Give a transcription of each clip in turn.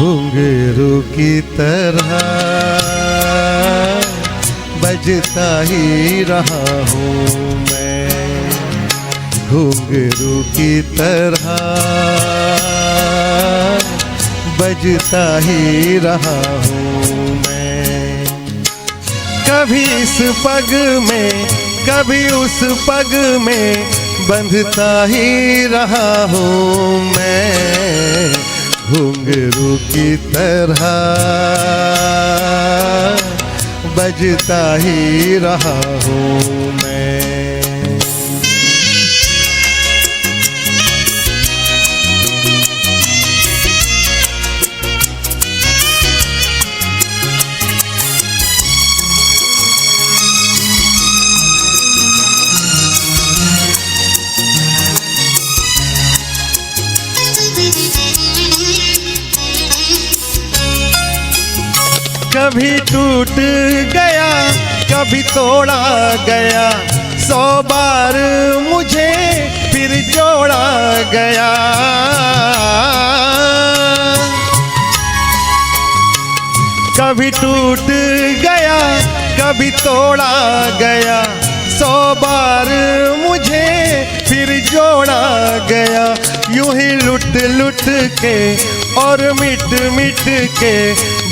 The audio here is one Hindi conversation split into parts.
घुंघरू की तरह बजता ही रहा हूँ मैं, घुंघरू की तरह बजता ही रहा हूँ मैं। कभी इस पग में कभी उस पग में बंधता ही रहा हूँ मैं, घुंघरू की तरह बजता ही रहा हूँ मैं। कभी टूट गया कभी तोड़ा गया, 100 बार मुझे फिर जोड़ा गया। कभी टूट गया कभी तोड़ा गया, 100 बार मुझे फिर जोड़ा गया। यूं ही लुट लुट के और मिट मिट के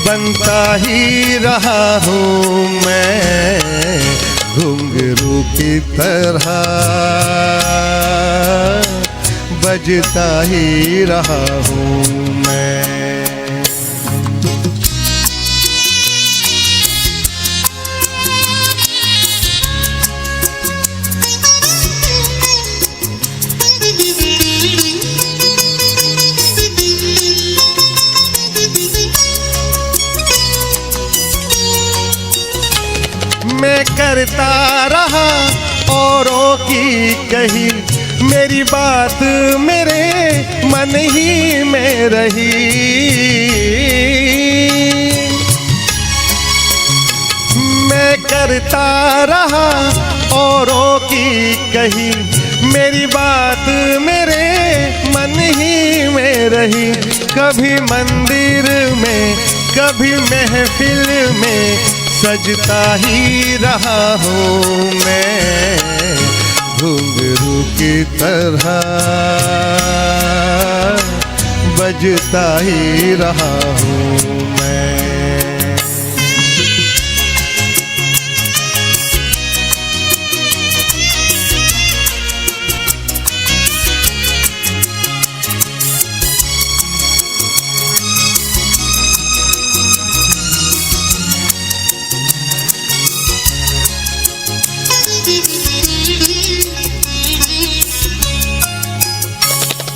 बनता ही रहा हूँ मैं, घुंघरू की तरह बजता ही रहा हूँ मैं। मैं करता रहा औरों की कही, मेरी बात मेरे मन ही में रही। मैं करता रहा औरों की कही, मेरी बात मेरे मन ही में रही। कभी मंदिर में कभी महफिल में सजता ही रहा हूँ मैं, घुंघरू की तरह बजता ही रहा हूँ मैं।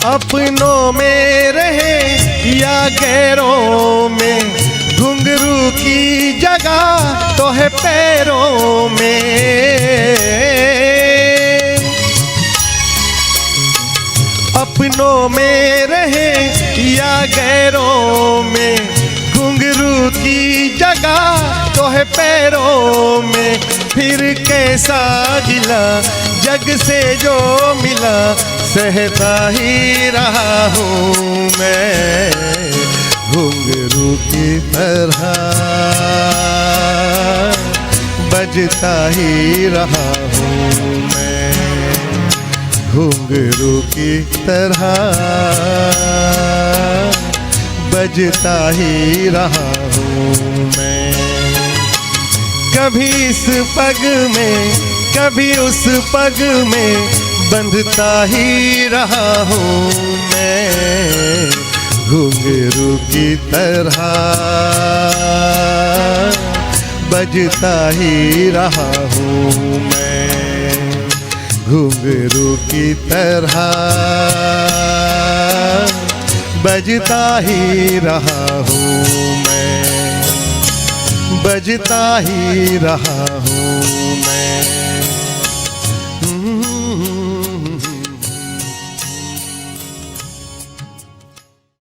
अपनों में रहे या गैरों में, घुंघरू की जगह तो है पैरों में। अपनों में रहे या गैरों में, घुंघरू की जगह तो है पैरों में। फिर कैसा गिला जग से जो मिला, सहता ही रहा हूँ मैं, घुंघरू की तरह बजता ही रहा हूँ मैं, घुंघरू की तरह बजता ही रहा हूँ मैं। कभी इस पग में कभी उस पग में बंधता ही रहा हूँ मैं, घुंघरू की तरह बजता ही रहा हूँ मैं, घुंघरू की तरह बजता ही रहा हूँ मैं, बजता ही रहा हूँ।